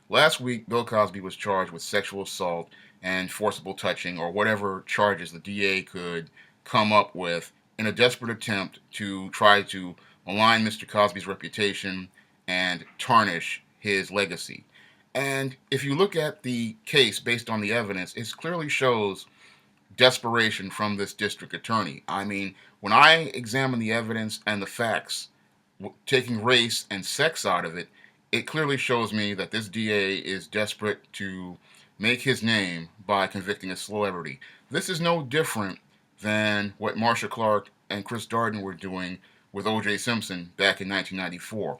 Last week, Bill Cosby was charged with sexual assault and forcible touching, or whatever charges the DA could come up with, in a desperate attempt to try to malign Mr. Cosby's reputation and tarnish his legacy. And if you look at the case based on the evidence, it clearly shows desperation from this district attorney. I mean, when I examine the evidence and the facts, taking race and sex out of it, it clearly shows me that this DA is desperate to make his name by convicting a celebrity. This is no different than what Marsha Clark and Chris Darden were doing with O.J. Simpson back in 1994.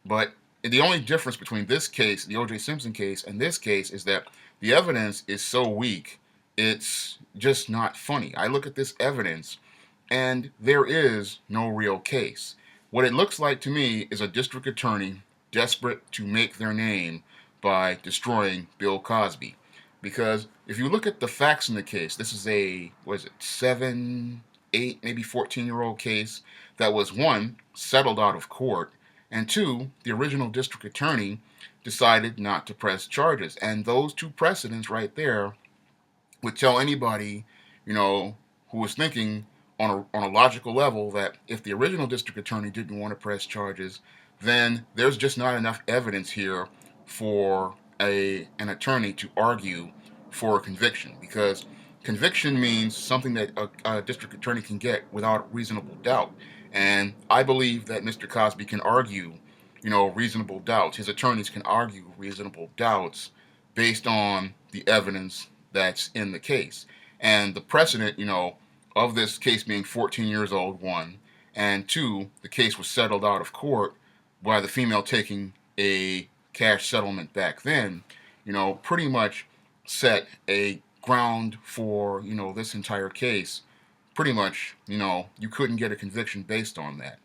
But the only difference between this case, the O.J. Simpson case, and this case is that the evidence is so weak, it's just not funny. I look at this evidence, and there is no real case. What it looks like to me is a district attorney desperate to make their name by destroying Bill Cosby. Because if you look at the facts in the case, this is a, what is it, 7, 8, maybe 14-year-old case that was, one, settled out of court, and two, the original district attorney decided not to press charges. And those two precedents right there would tell anybody, who was thinking on a logical level that if the original district attorney didn't want to press charges, then there's just not enough evidence here for an attorney to argue for a conviction, because conviction means something that a district attorney can get without reasonable doubt. And I believe that Mr. Cosby can argue, reasonable doubts. His attorneys can argue reasonable doubts based on the evidence that's in the case. And the precedent, of this case being 14 years old, one, and two, the case was settled out of court by the female taking a cash settlement back then, pretty much set a ground for, this entire case. Pretty much, you couldn't get a conviction based on that.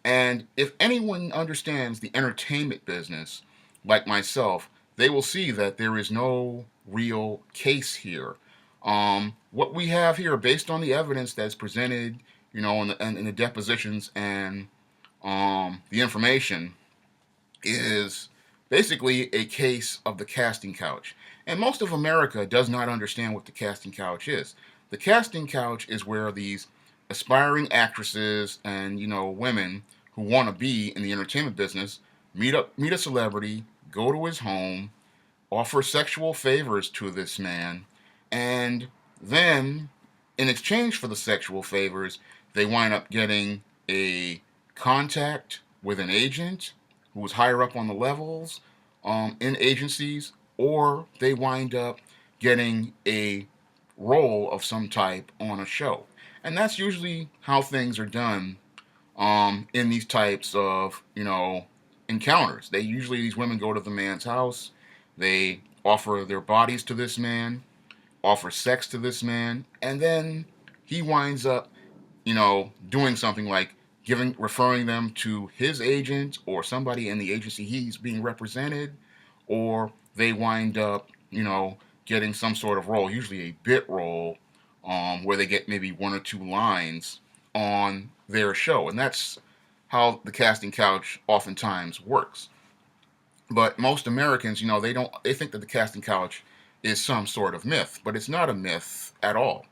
And if anyone understands the entertainment business, like myself, they will see that there is no real case here. What we have here, based on the evidence that's presented, in the depositions and the information, is basically a case of the casting couch. And most of America does not understand what the casting couch is. The casting couch is where these aspiring actresses and, women who want to be in the entertainment business meet a celebrity, go to his home, offer sexual favors to this man, and then in exchange for the sexual favors, they wind up getting a contact with an agent who is higher up on the levels in agencies, or they wind up getting a role of some type on a show. And that's usually how things are done in these types of, encounters. These women go to the man's house, they offer their bodies to this man, offer sex to this man, and then he winds up, doing something like referring them to his agent or somebody in the agency he's being represented, or they wind up, getting some sort of role, usually a bit role, where they get maybe one or two lines on their show. And that's how the casting couch oftentimes works. But most Americans, they think that the casting couch is some sort of myth, but it's not a myth at all.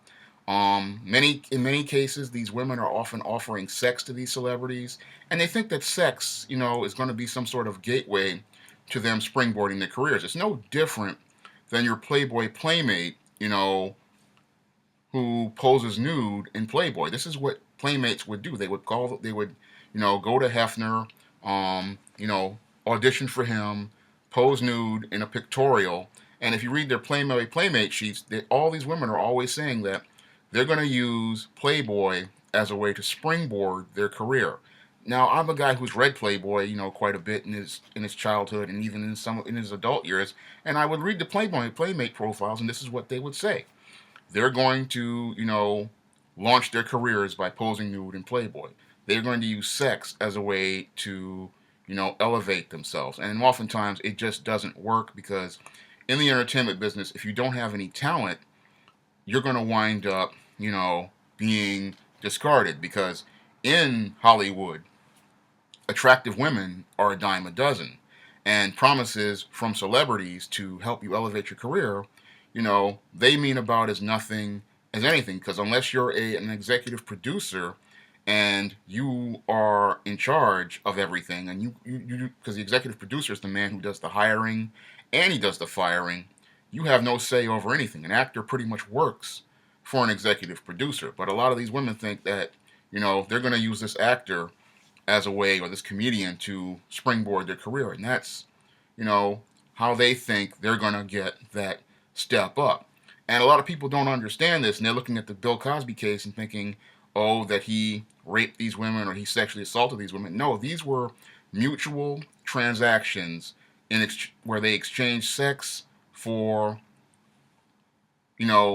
In many cases, these women are often offering sex to these celebrities, and they think that sex, is going to be some sort of gateway to them springboarding their careers. It's no different than your Playboy playmate, who poses nude in Playboy. This is what playmates would do. They would, go to Hefner, audition for him, pose nude in a pictorial, and if you read their playmate sheets, all these women are always saying that they're going to use Playboy as a way to springboard their career. Now, I'm a guy who's read Playboy, quite a bit in his childhood and even in his adult years, and I would read the Playboy playmate profiles, and this is what they would say. They're going to, launch their careers by posing nude in Playboy. They're going to use sex as a way to, elevate themselves. And oftentimes it just doesn't work, because in the entertainment business, if you don't have any talent, you're going to wind up, being discarded, because in Hollywood, attractive women are a dime a dozen. and promises from celebrities to help you elevate your career, they mean about as nothing as anything. Because unless you're an executive producer and you are in charge of everything, and because the executive producer is the man who does the hiring and he does the firing, you have no say over anything. An actor pretty much works for an executive producer. But a lot of these women think that, they're going to use this actor as a way, or this comedian, to springboard their career. And that's, you know, how they think they're going to get that step up. And a lot of people don't understand this, and they're looking at the Bill Cosby case and thinking, oh, that he raped these women or he sexually assaulted these women. No, these were mutual transactions where they exchanged sex for,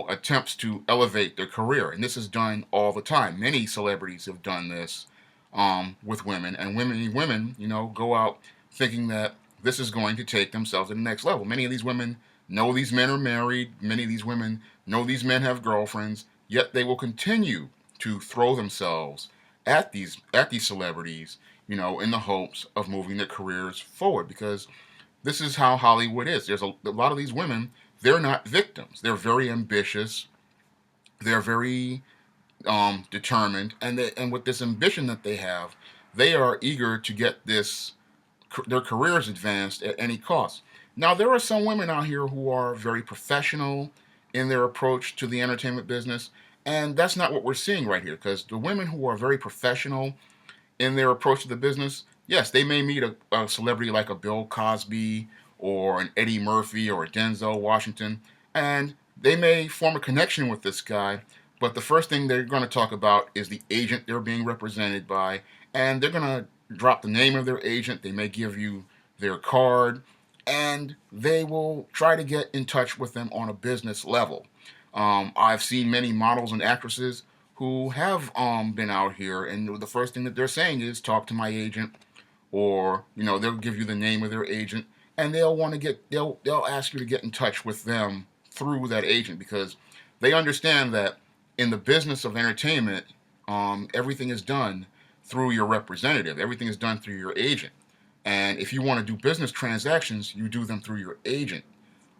attempts to elevate their career. And this is done all the time. Many celebrities have done this with women, and women, go out thinking that this is going to take themselves to the next level. Many of these women know these men are married. Many of these women know these men have girlfriends. Yet they will continue to throw themselves at these celebrities, in the hopes of moving their careers forward. Because this is how Hollywood is. There's a lot of these women. They're not victims. They're very ambitious. They're very determined, and with this ambition that they have, they are eager to get their careers advanced at any cost. Now, there are some women out here who are very professional in their approach to the entertainment business, and that's not what we're seeing right here. Because the women who are very professional in their approach to the business, yes, they may meet a celebrity like a Bill Cosby or an Eddie Murphy or a Denzel Washington, and they may form a connection with this guy, but the first thing they're going to talk about is the agent they're being represented by, and they're going to drop the name of their agent. They may give you their card, and they will try to get in touch with them on a business level. I've seen many models and actresses who have been out here, and the first thing that they're saying is, talk to my agent, or they'll give you the name of their agent, and they'll ask you to get in touch with them through that agent, because they understand that in the business of entertainment, everything is done through your representative. Everything is done through your agent. And if you want to do business transactions, you do them through your agent.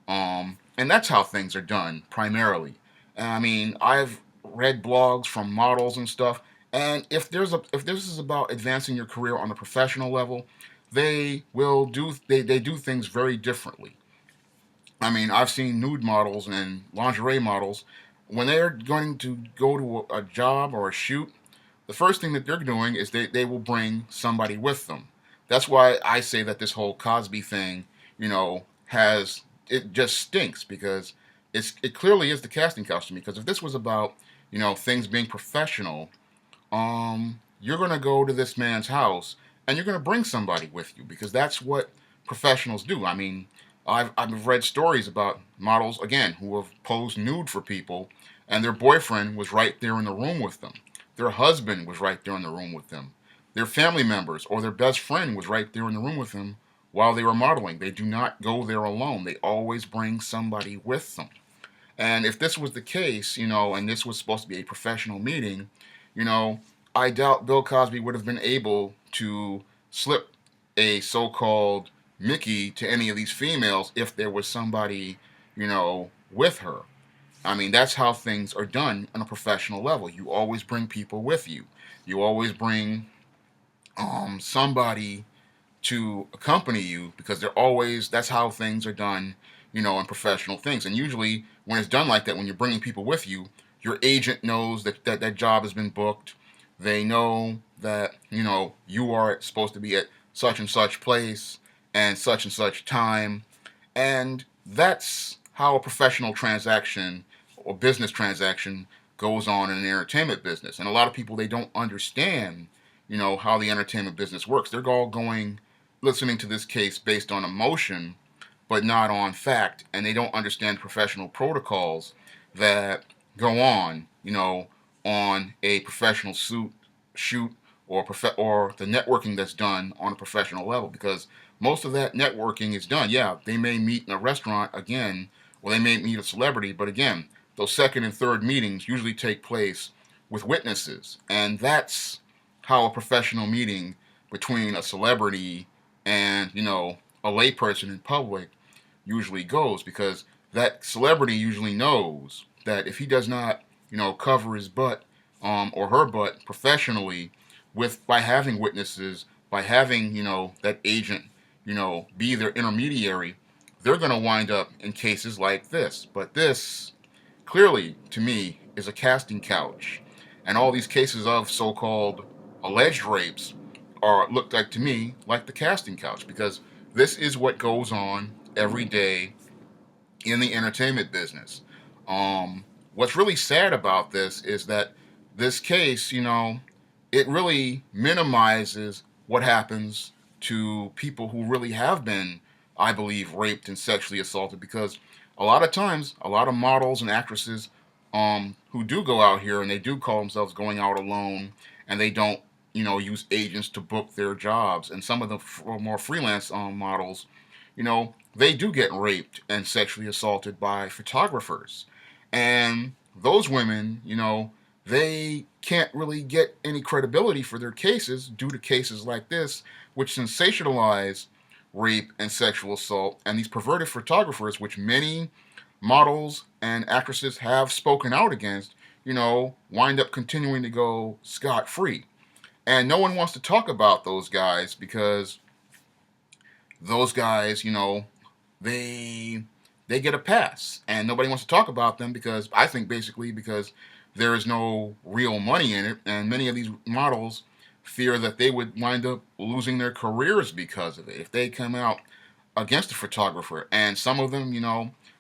And that's how things are done primarily. And I mean, I've read blogs from models and stuff. And if this is about advancing your career on a professional level, they do things very differently. I mean, I've seen nude models and lingerie models when they're going to go to a job or a shoot. The first thing that they're doing is they will bring somebody with them. That's why I say that this whole Cosby thing, has it just stinks, because it clearly is the casting couch to me. Because if this was about things being professional, you're going to go to this man's house and you're going to bring somebody with you, because that's what professionals do. I mean, I've read stories about models, again, who have posed nude for people, and their boyfriend was right there in the room with them. Their husband was right there in the room with them. Their family members or their best friend was right there in the room with them while they were modeling. They do not go there alone. They always bring somebody with them. And if this was the case, and this was supposed to be a professional meeting, you know, I doubt Bill Cosby would have been able to slip a so-called Mickey to any of these females if there was somebody, with her. I mean, that's how things are done on a professional level. You always bring people with you. You always bring somebody to accompany you, because that's how things are done, in professional things. And usually when it's done like that, when you're bringing people with you, your agent knows that job has been booked. They know that, you are supposed to be at such and such place and such time. And that's how a professional transaction or business transaction goes on in an entertainment business. And a lot of people, they don't understand, how the entertainment business works. They're all listening to this case based on emotion, but not on fact. And they don't understand professional protocols that go on, on a professional shoot, or the networking that's done on a professional level. Because most of that networking is done. Yeah, they may meet in a restaurant again, or they may meet a celebrity, but again, those second and third meetings usually take place with witnesses. And that's how a professional meeting between a celebrity and, a layperson in public usually goes, because that celebrity usually knows that if he does not, cover his butt, or her butt professionally, with by having witnesses, by having that agent, be their intermediary, they're going to wind up in cases like this. But this clearly, to me, is a casting couch, and all these cases of so-called alleged rapes are looked like to me like the casting couch, because this is what goes on every day in the entertainment business. What's really sad about this is that this case, it really minimizes what happens to people who really have been, I believe, raped and sexually assaulted. Because a lot of times, a lot of models and actresses, who do go out here and they do call themselves going out alone, and they don't, use agents to book their jobs. And some of the more freelance models, they do get raped and sexually assaulted by photographers. And those women, they can't really get any credibility for their cases due to cases like this, which sensationalize rape and sexual assault. And these perverted photographers, which many models and actresses have spoken out against, wind up continuing to go scot free. And no one wants to talk about those guys, because those guys, they they get a pass, and nobody wants to talk about them, because I think basically because there is no real money in it, and many of these models fear that they would wind up losing their careers because of it if they come out against a photographer. And some of them,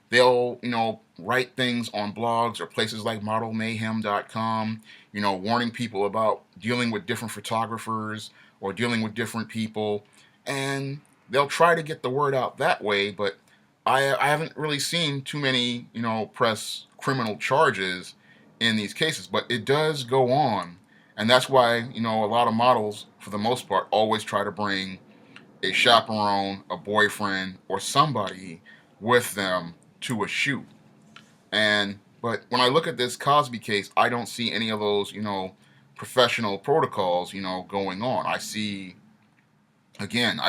they'll write things on blogs or places like modelmayhem.com, warning people about dealing with different photographers or dealing with different people, and they'll try to get the word out that way. But I haven't really seen too many, press criminal charges in these cases, but it does go on. And that's why, a lot of models, for the most part, always try to bring a chaperone, a boyfriend, or somebody with them to a shoot. But when I look at this Cosby case, I don't see any of those, professional protocols, going on. I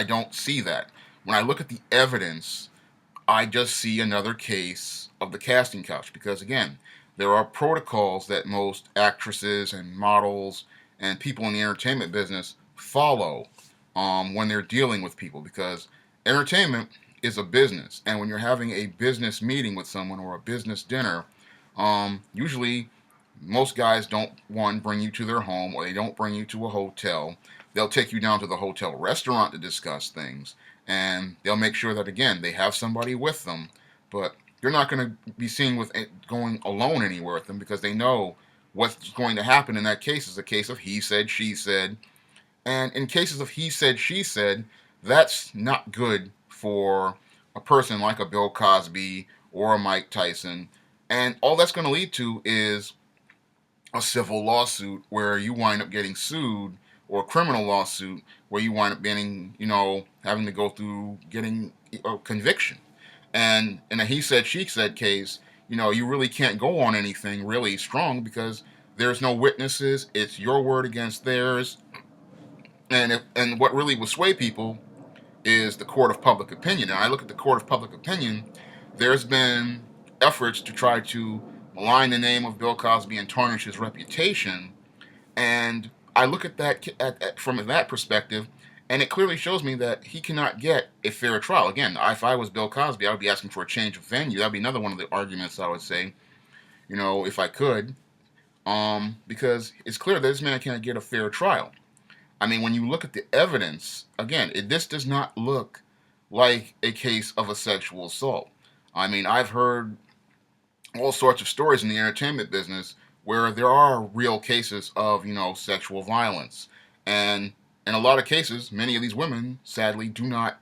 don't see that. When I look at the evidence, I just see another case of the casting couch, because again, there are protocols that most actresses and models and people in the entertainment business follow, when they're dealing with people, because entertainment is a business, and when you're having a business meeting with someone or a business dinner, usually most guys don't, one, bring you to their home, or they don't bring you to a hotel. They'll take you down to the hotel restaurant to discuss things, and they'll make sure that, again, they have somebody with them. But you're not going to be seen with going alone anywhere with them, because they know what's going to happen in that case is a case of he said, she said. And in cases of he said, she said, that's not good for a person like a Bill Cosby or a Mike Tyson. And all that's going to lead to is a civil lawsuit where you wind up getting sued, or a criminal lawsuit where you wind up getting, having to go through getting a conviction. And in a he said, she said case, you really can't go on anything really strong, because there's no witnesses. It's your word against theirs. And what really will sway people is the court of public opinion. And I look at the court of public opinion, there's been efforts to try to malign the name of Bill Cosby and tarnish his reputation. And I look at that from that perspective, and it clearly shows me that he cannot get a fair trial. Again, if I was Bill Cosby, I would be asking for a change of venue. That would be another one of the arguments I would say, if I could, because it's clear that this man can't get a fair trial. I mean, when you look at the evidence, again, this does not look like a case of a sexual assault. I mean, I've heard all sorts of stories in the entertainment business where there are real cases of, sexual violence. And in a lot of cases, many of these women sadly do not,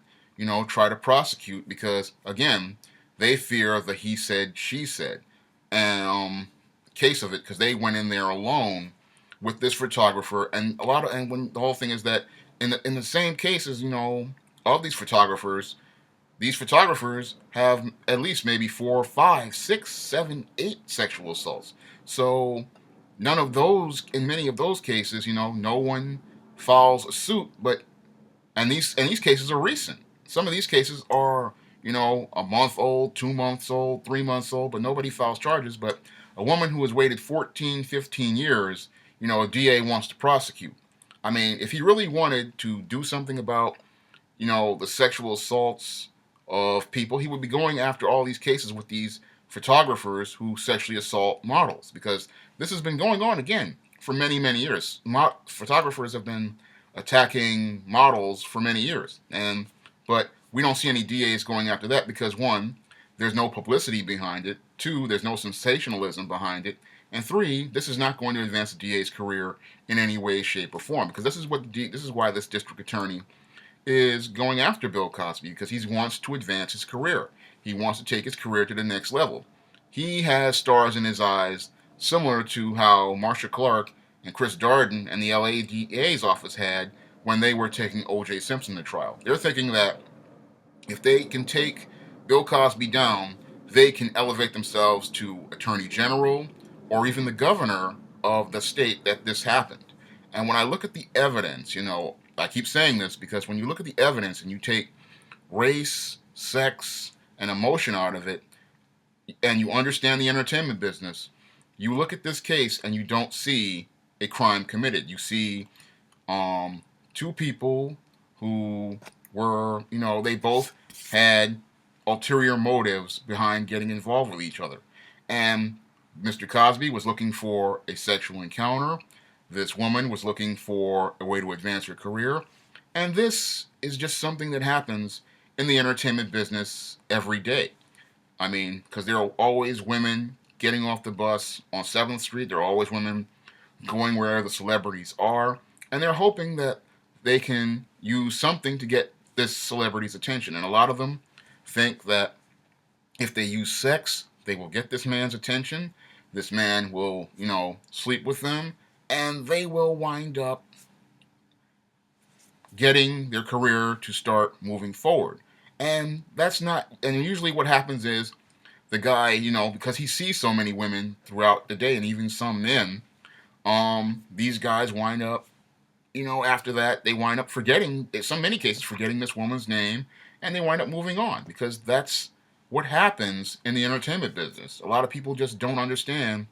try to prosecute, because, again, they fear the he said, she said case of it, because they went in there alone with this photographer. And when the whole thing is that in the same cases, of these photographers have at least maybe 4, 5, 6, 7, 8 sexual assaults. So none of those, in many of those cases, no one files a suit. And these cases are recent. some of these cases are, a month old, 2 months old, 3 months old, but nobody files charges. But a woman who has waited 14, 15 years, a DA wants to prosecute. I mean, if he really wanted to do something about, the sexual assaults of people, he would be going after all these cases with these photographers who sexually assault models, because this has been going on again for many, many years. Photographers have been attacking models for many years, but we don't see any DAs going after that because, one, there's no publicity behind it. Two, there's no sensationalism behind it. And three, this is not going to advance the DA's career in any way, shape, or form, because this is why this district attorney is going after Bill Cosby, because he wants to advance his career. He wants to take his career to the next level. He has stars in his eyes, similar to how Marcia Clark and Chris Darden and the LA DA's office had when they were taking O.J. Simpson to trial. They're thinking that if they can take Bill Cosby down, they can elevate themselves to attorney general or even the governor of the state that this happened. And when I look at the evidence, I keep saying this because when you look at the evidence and you take race, sex, and emotion out of it, and you understand the entertainment business, you look at this case and you don't see a crime committed. You see two people who were, they both had ulterior motives behind getting involved with each other. And Mr. Cosby was looking for a sexual encounter. This woman was looking for a way to advance her career. And this is just something that happens in the entertainment business every day. I mean, because there are always women getting off the bus on 7th Street. There are always women going where the celebrities are. And they're hoping that they can use something to get this celebrity's attention. And a lot of them think that if they use sex, they will get this man's attention. This man will, sleep with them. And they will wind up getting their career to start moving forward. And usually what happens is the guy, because he sees so many women throughout the day and even some men, these guys wind up, after that, they wind up forgetting, in so many cases, forgetting this woman's name, and they wind up moving on, because that's what happens in the entertainment business. A lot of people just don't understand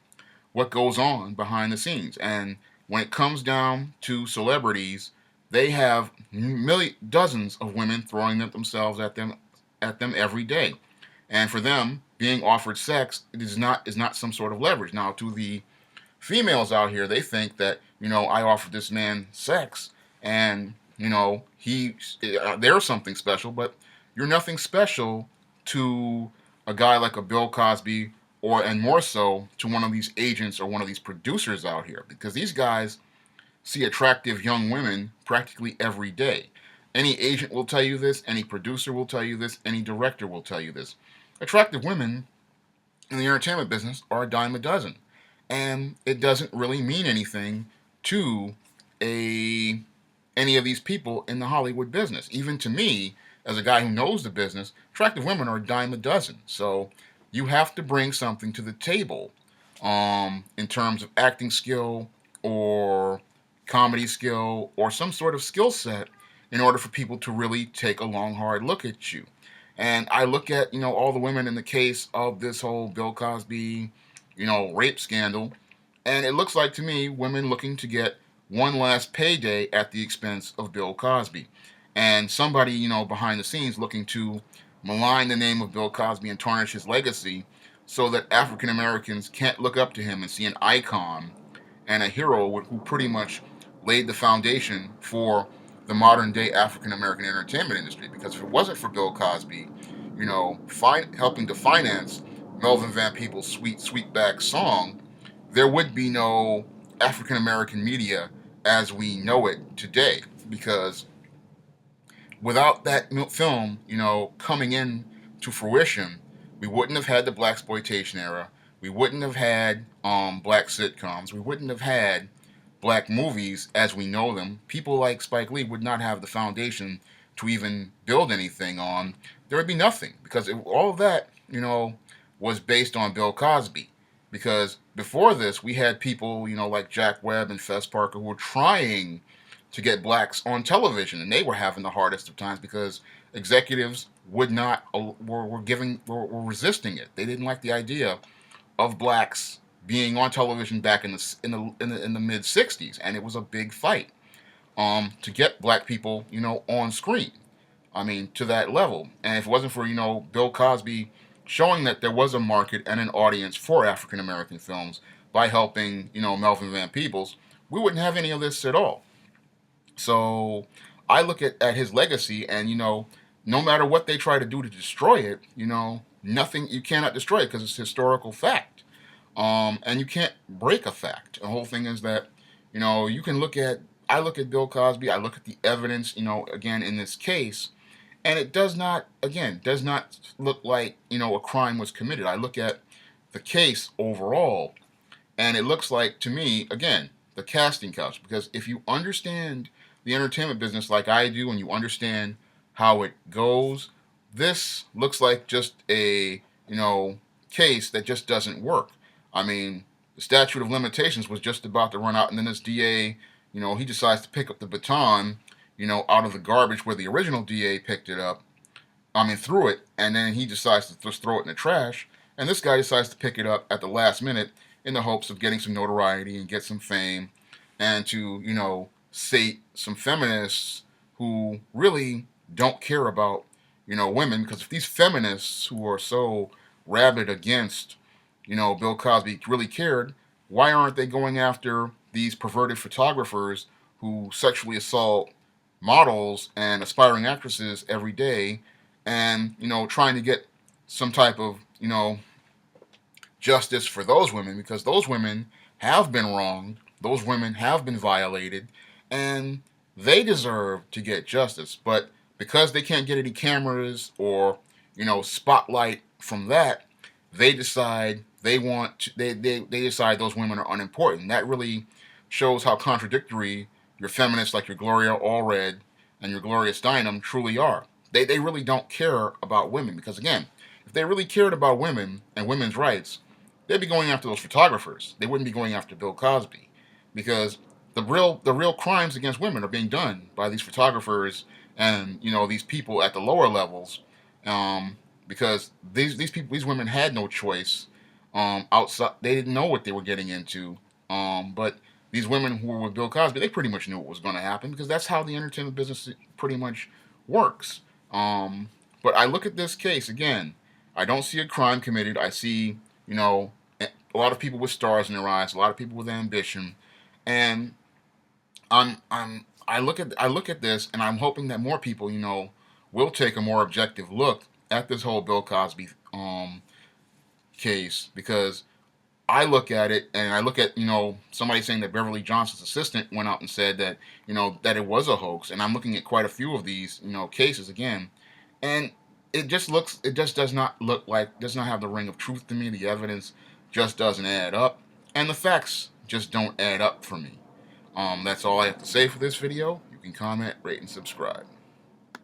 what goes on behind the scenes. And when it comes down to celebrities, they have dozens of women throwing themselves at them every day. And for them, being offered sex is not some sort of leverage. Now, to the females out here, they think that, I offered this man sex and, they're something special, but you're nothing special to a guy like a Bill Cosby, and more so to one of these agents or one of these producers out here, because these guys see attractive young women practically every day. Any agent will tell you this, any producer will tell you this, any director will tell you this. Attractive women in the entertainment business are a dime a dozen. And it doesn't really mean anything to any of these people in the Hollywood business. Even to me, as a guy who knows the business, attractive women are a dime a dozen. So you have to bring something to the table in terms of acting skill or comedy skill or some sort of skill set in order for people to really take a long, hard look at you. And I look at, all the women in the case of this whole Bill Cosby, rape scandal, and it looks like to me women looking to get one last payday at the expense of Bill Cosby. And somebody, behind the scenes looking to malign the name of Bill Cosby and tarnish his legacy so that African Americans can't look up to him and see an icon and a hero who pretty much laid the foundation for the modern day African American entertainment industry. Because if it wasn't for Bill Cosby, helping to finance Melvin Van Peebles' Sweet Sweetback song, there would be no African American media as we know it today. Because without that film, coming in to fruition, we wouldn't have had the blaxploitation era. We wouldn't have had black sitcoms. We wouldn't have had black movies as we know them. People like Spike Lee would not have the foundation to even build anything on. There would be nothing, because all of that, was based on Bill Cosby. Because before this, we had people, like Jack Webb and Fess Parker, who were trying to get blacks on television, and they were having the hardest of times because executives would not were resisting it. They didn't like the idea of blacks being on television back in the mid '60s, and it was a big fight to get black people, on screen. I mean, to that level. And if it wasn't for, Bill Cosby showing that there was a market and an audience for African American films by helping, Melvin Van Peebles, we wouldn't have any of this at all. So I look at his legacy, and, no matter what they try to do to destroy it, nothing, you cannot destroy it because it's historical fact. And you can't break a fact. The whole thing is that, you can I look at Bill Cosby, I look at the evidence, again, in this case, and it does not look like, a crime was committed. I look at the case overall, and it looks like, to me, again, the casting couch. Because if you understand the entertainment business like I do, and you understand how it goes, this looks like just a, case that just doesn't work. I mean, the statute of limitations was just about to run out, and then this DA, he decides to pick up the baton, out of the garbage where the original DA picked it up. I mean, threw it, and then he decides to just throw it in the trash. And this guy decides to pick it up at the last minute in the hopes of getting some notoriety and get some fame, and to, sate some feminists who really don't care about, women. Because if these feminists who are so rabid against, Bill Cosby really cared, why aren't they going after these perverted photographers who sexually assault models and aspiring actresses every day, and, trying to get some type of, justice for those women? Because those women have been wronged, those women have been violated, and they deserve to get justice. But because they can't get any cameras or, spotlight from that, they decide they decide those women are unimportant. That really shows how contradictory your feminists like your Gloria Allred and your Gloria Steinem truly are. They really don't care about women, because, again, if they really cared about women and women's rights, they'd be going after those photographers. They wouldn't be going after Bill Cosby, because the real crimes against women are being done by these photographers and, these people at the lower levels, because these women had no choice. Outside, they didn't know what they were getting into. But these women who were with Bill Cosby, they pretty much knew what was going to happen, because that's how the entertainment business pretty much works. But I look at this case again. I don't see a crime committed. I see, a lot of people with stars in their eyes, a lot of people with ambition, and I look at this, and I'm hoping that more people, will take a more objective look at this whole Bill Cosby case, because I look at it, and I look at, somebody saying that Beverly Johnson's assistant went out and said that, that it was a hoax. And I'm looking at quite a few of these, cases again. And it just does not have the ring of truth to me. The evidence just doesn't add up. And the facts just don't add up for me. That's all I have to say for this video. You can comment, rate, and subscribe.